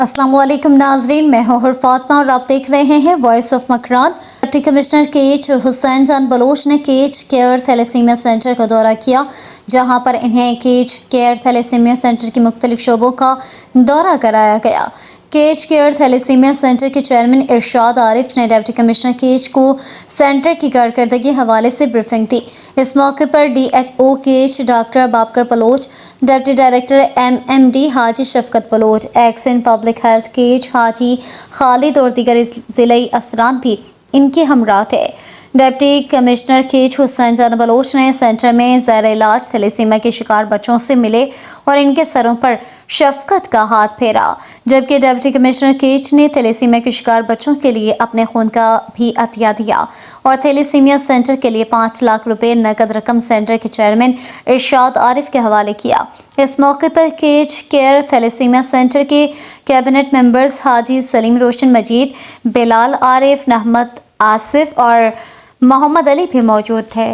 अस्सलाम वालेकुम नाजरीन, मैं हूं फातिमा और आप देख रहे हैं voice of Makran. Deputy commissioner केच हुसैन जान बलोच ने केच केयर थैलेसीमिया सेंटर का दौरा किया, जहां पर इन्हें केच केयर थैलेसीमिया सेंटर की मुख्तलिफ शोबों का दौरा कराया गया। केच केयर थैलेसीमिया सेंटर के चेयरमैन इरशाद आरिफ ने डिप्टी कमिश्नर केच को सेंटर की कारकर्दगी हवाले से ब्रीफिंग दी। इस मौके पर DHO Kech doctor Babakar Baloch, deputy director MMD Haji Shafqat Baloch, XEN public health Kech Haji Khalid और दीगर ज़िले असरान भी इनके हमरा थे। डिप्टी कमिश्नर केच हुसैन जान बलोच ने सेंटर में ज़ैर इलाज थैलेसीमिया के शिकार बच्चों से मिले और इनके सरों पर शफकत का हाथ फेरा, जबकि डिप्टी कमिश्नर केच ने थैलेसीमिया के शिकार बच्चों के लिए अपने खून का भी अतिया दिया और थैलेसीमिया सेंटर के लिए 5 लाख रुपए नकद रकम सेंटर के चेयरमैन इरशाद आरिफ के हवाले किया। इस मौके पर केच केयर थैलेसीमिया सेंटर के कैबिनेट मेंबर्स हाजी सलीम रोशन मजीद, बिलाल आरिफ, नहमत आसिफ और मोहम्मद अली भी मौजूद थे।